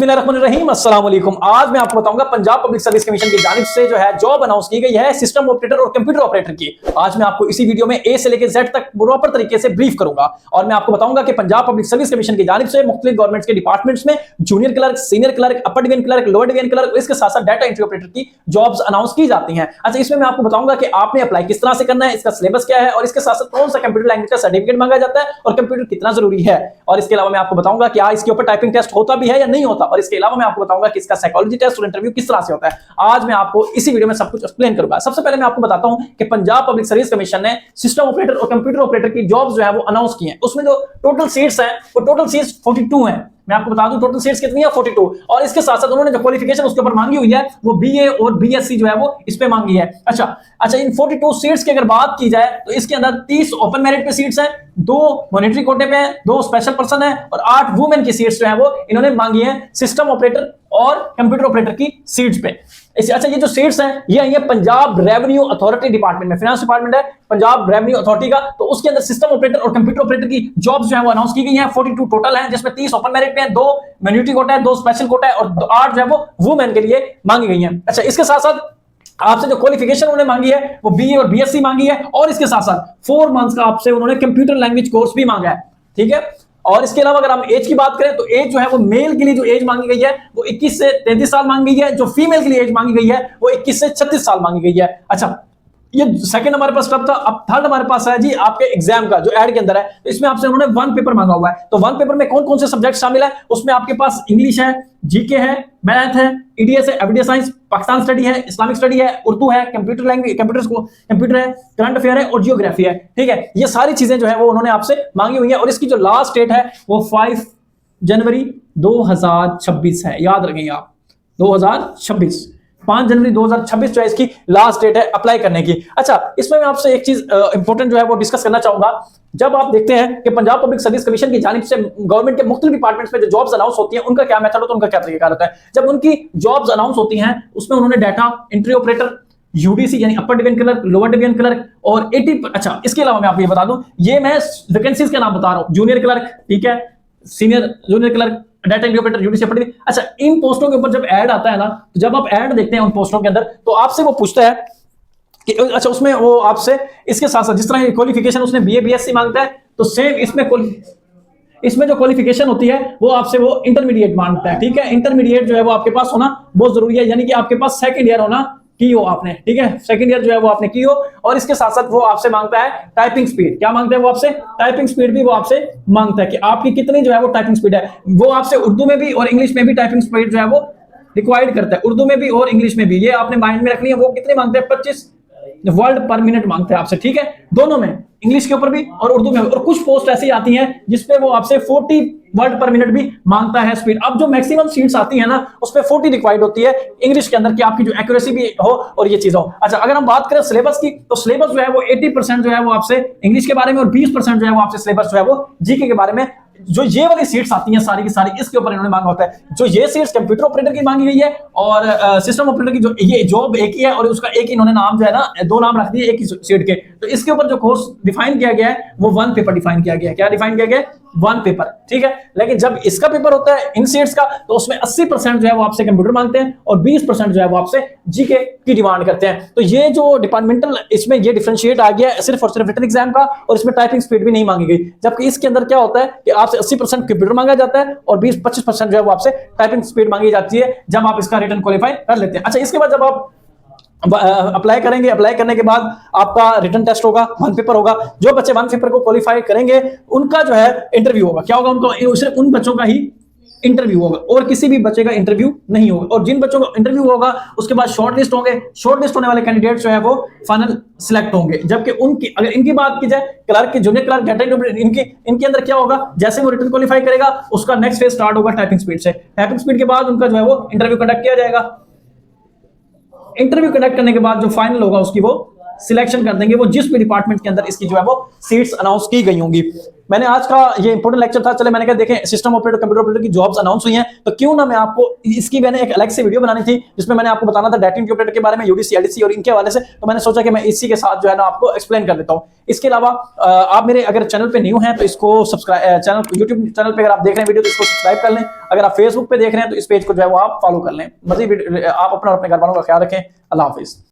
बिस्मिल्लाहिर्रहमानिर्रहीम, अस्सलाम वालेकुम। आज मैं आपको बताऊंगा पंजाब पब्लिक सर्विस कमीशन की जानिब से जो है जॉब अनाउंस की गई है सिस्टम ऑपरेटर और कंप्यूटर ऑपरेटर की। आज मैं आपको इसी वीडियो में ए से लेकर जेड तक प्रॉपर तरीके से ब्रीफ करूंगा और मैं आपको बताऊंगा कि पंजाब पब्लिक सर्विस कमीशन की जानिब से मुख्तलिफ गवर्नमेंट के डिपार्टमेंट्स में junior clerk, senior clerk, upper division clerk, lower division clerk, इसके साथ साथ डाटा एंट्री ऑपरेटर की जॉब्स अनाउंस की जाती हैं। अच्छा, इसमें मैं आपको बताऊंगा कि आपने अप्लाई किस तरह से करना है, इसका सिलेबस क्या है और इसके साथ साथ कौन सा कंप्यूटर लैंग्वेज का सर्टिफिकेट मांगा जाता है और कंप्यूटर कितना जरूरी है। और इसके अलावा मैं आपको बताऊंगा कि इसके ऊपर टाइपिंग टेस्ट होता भी है या नहीं होता, और इसके अलावा मैं आपको बताऊंगा कि इसका साइकोलॉजी टेस्ट और इंटरव्यू किस तरह से होता है। आज मैं आपको इसी वीडियो में सब कुछ एक्सप्लेन करूंगा। सबसे पहले मैं आपको बताता हूं कि पंजाब पब्लिक सर्विस कमीशन ने सिस्टम ऑपरेटर और कंप्यूटर ऑपरेटर की जॉब्स जो है वो अनाउंस की हैं। उसमें जो टोटल सीट्स हैं वो टोटल सीट्स 42 हैं। मैं आपको बता दूं टोटल सीट्स कितनी है, 42। और इसके साथ साथ उन्होंने जो क्वालिफिकेशन उसके ऊपर मांगी हुई है वो बीए और बीएससी जो है वो इस पे मांगी है। अच्छा, इन 42 सीट्स की अगर बात की जाए तो इसके अंदर 30 ओपन मेरिट पे सीट्स हैं, 2 मॉनिटरी कोटे पे हैं, 2 स्पेशल पर्सन है और 8 वुमेन की सीट्स जो है वो इन्होंने मांगी है सिस्टम ऑपरेटर और कंप्यूटर ऑपरेटर की सीट्स पे। अच्छा, ये जो सीट्स हैं ये आई है पंजाब रेवेन्यू अथॉरिटी डिपार्टमेंट में, फाइनेंस डिपार्टमेंट है पंजाब रेवेन्यू अथॉरिटी का, तो उसके अंदर सिस्टम ऑपरेटर और कंप्यूटर ऑपरेटर की जॉब्स जो है वो अनाउंस की गई हैं। 42 टोटल हैं, जिसमें 30 ओपन मेरिट पे हैं, 2 मिनिटी कोटा है, 2 स्पेशल कोटा है और 8 जो है वो वुमेन के लिए मांगी गई हैं। अच्छा, इसके साथ साथ आपसे जो क्वालिफिकेशन उन्होंने मांगी है वो बीए और बीएससी मांगी है और इसके साथ साथ 4 मंथ्स का आपसे उन्होंने कंप्यूटर लैंग्वेज कोर्स भी मांगा है। ठीक है, और इसके अलावा अगर हम एज की बात करें तो एज जो है वो मेल के लिए जो एज मांगी गई है वो 21 से 33 साल मांगी गई है, जो फीमेल के लिए एज मांगी गई है वो 21 से 36 साल मांगी गई है। अच्छा, ये सेकंड हमारे पास कब था, अब थर्ड हमारे पास है जी आपके एग्जाम का जो एड के अंदर है। तो इसमें आपसे उन्होंने 1 पेपर मांगा हुआ है। तो 1 पेपर में कौन कौन से सब्जेक्ट शामिल है, उसमें आपके पास इंग्लिश है, जीके है, मैथ है, ईडीएस है, एवरीडे साइंस, पाकिस्तान स्टडी है, इस्लामिक स्टडी है, उर्दू है, कंप्यूटर लैंग्वेज, कंप्यूटर है, करंट अफेयर है और जियोग्राफी है। ठीक है, ये सारी चीजें जो है वो उन्होंने आपसे मांगी हुई है और इसकी जो लास्ट डेट है वो 5 जनवरी 2026 है। याद रखेंगे आप, 2026 5 जनवरी 2026 जो है इसकी लास्ट डेट है अप्लाई करने की। अच्छा, इसमें मैं आपसे एक चीज इंपॉर्टेंट जो है वो डिस्कस करना चाहूंगा। जब आप देखते हैं कि पंजाब पब्लिक सर्विस कमीशन की जानिब से गवर्नमेंट के मुख्तलिफ डिपार्टमेंट्स में जो जॉब्स अनाउंस होती हैं उनका क्या मेथड होता है, उनका क्या तरीका होता है। जब उनकी जॉब्स अनाउंस होती हैं उसमें उन्होंने डाटा एंट्री ऑपरेटर, यूडीसी यानी upper division clerk, lower division clerk और 80। अच्छा, इसके अलावा मैं आपको ये बता दूं, ये मैं वैकेंसीज के नाम बता रहा हूं, जूनियर क्लर्क, ठीक है, senior junior clerk, data entry operator, UDC upper. अच्छा, इन पोस्टों के ऊपर जब ऐड आता है ना, तो जब आप ऐड देखते हैं उन पोस्टों के अंदर तो आपसे वो पूछता है कि अच्छा उसमें वो आपसे इसके साथ साथ जिस तरह क्वालिफिकेशन उसने बीए बीएससी मांगता है तो सेम इसमें जो क्वालिफिकेशन होती है वो आपसे वो इंटरमीडिएट मांगता है। ठीक है, इंटरमीडिएट जो है वो आपके पास होना बहुत जरूरी है, यानी कि आपके पास सेकंड ईयर होना की हो आपने। ठीक है, सेकंड ईयर जो है वो आपने की हो और इसके साथ साथ वो आपसे मांगता है टाइपिंग स्पीड। क्या मांगता है वो आपसे? टाइपिंग स्पीड भी वो आपसे मांगता है कि आपकी कितनी जो है वो टाइपिंग स्पीड है। वो आपसे उर्दू में भी और इंग्लिश में भी टाइपिंग स्पीड जो है वो रिक्वायर्ड करता है, उर्दू में भी और इंग्लिश में भी। ये आपने माइंड में रखनी है। वो कितने मांगते हैं? 25 वर्ड पर मिनट मांगते हैं आपसे। ठीक है, दोनों में, इंग्लिश के ऊपर भी और उर्दू में। और कुछ पोस्ट ऐसी आती हैं जिसपे वो आपसे 40 वर्ड पर मिनट भी मांगता है स्पीड। अब जो मैक्सिमम सीट्स आती है ना उसपे 40 रिक्वायर्ड होती है इंग्लिश के अंदर कि आपकी जो एक्यूरेसी भी हो और ये चीज हो। अच्छा, अगर हम बात करें सिलेबस की तो सिलेबस जो है वो 80% जो है वो आपसे इंग्लिश के बारे में और 20% जो है वो आपसे सिलेबस जो है वो जीके के बारे में। जो ये वाली सीट्स आती हैं सारी की सारी इसके ऊपर इन्होंने मांगा होता है। जो ये सीट्स कंप्यूटर ऑपरेटर की मांगी गई है और सिस्टम ऑपरेटर की जो ये जॉब एक ही है और उसका एक इन्होंने नाम जो है ना 2 नाम रख दिए एक ही सीट के। तो इसके ऊपर जो कोर्स डिफाइन किया गया है वो 1 पेपर डिफाइन किया गया है। क्या डिफाइन किया गया है? 1 पेपर। ठीक है, लेकिन जब इसका पेपर होता है इन सीट्स का तो उसमें 80% जो है वो आपसे कंप्यूटर मांगते हैं और 20% जो है वो आपसे जीके की डिमांड करते हैं। तो ये जो डिपार्टमेंटल इसमें ये डिफरेंशिएट आ गया है सिर्फ और सिर्फ रिटन एग्जाम का, और इसमें टाइपिंग स्पीड भी नहीं मांगी गई। जबकि इसके अंदर क्या होता है कि आपसे 80% कंप्यूटर मांगा जाता है और 20-25% जो है वो आपसे टाइपिंग स्पीड मांगी जाती है जब आप इसका रिटन क्वालिफाई कर लेते हैं। अच्छा, इसके बाद जब आप अप्लाई करेंगे, अप्लाई करने के बाद आपका रिटन टेस्ट होगा, 1 पेपर होगा। जो बच्चे 1 पेपर को क्वालिफाई करेंगे उनका जो है इंटरव्यू होगा। क्या होगा? उनको सिर्फ उन बच्चों का ही इंटरव्यू होगा और किसी भी बच्चे का इंटरव्यू नहीं होगा। और जिन बच्चों का इंटरव्यू होगा उसके बाद शॉर्ट लिस्ट होंगे, शॉर्ट लिस्ट होने वाले कैंडिडेट जो है वो फाइनल सिलेक्ट होंगे। जबकि उनकी अगर इनकी बात की जाए क्लर्क की, जूनियर क्लर्क, डाटा एंट्री, इनके अंदर क्या होगा, जैसे वो रिटन क्वालिफाई करेगा उसका नेक्स्ट फेज स्टार्ट होगा टाइपिंग स्पीड से। टाइपिंग स्पीड के बाद उनका जो है वो इंटरव्यू कंडक्ट किया जाएगा। इंटरव्यू कंडक्ट करने के बाद जो फाइनल होगा उसकी वो सिलेक्शन कर देंगे वो जिस भी डिपार्टमेंट के अंदर इसकी जो है वो सीट्स अनाउंस की गई होंगी। मैंने आज का ये इंपॉर्टेंट लेक्चर था, चले मैंने कहा देखें सिस्टम ऑपरेटर कंप्यूटर ऑपरेटर की जॉब्स अनाउंस हुई हैं, तो क्यों ना मैं आपको इसकी मैंने एक अलग से वीडियो बनानी थी जिसमें मैंने आपको बताना था डाटा एंट्री ऑपरेटर के बारे में, यूडीसी एलडीसी और इनके हवाले से। तो मैंने सोचा कि मैं इसी के साथ जो है ना आपको एक्सप्लेन कर देता हूं। इसके अलावा आप मेरे अगर चैनल पे न्यू हैं तो इसको सब्सक्राइब, चैनल यूट्यूब चैनल पे अगर आप देख रहे हैं वीडियो तो इसको सब्सक्राइब कर लें। अगर आप फेसबुक पे देख रहे हैं तो इस पेज को जो है वो आप फॉलो कर लें। मजीद आप अपना और अपने घर वालों का ख्याल रखें। अल्लाह हाफिज।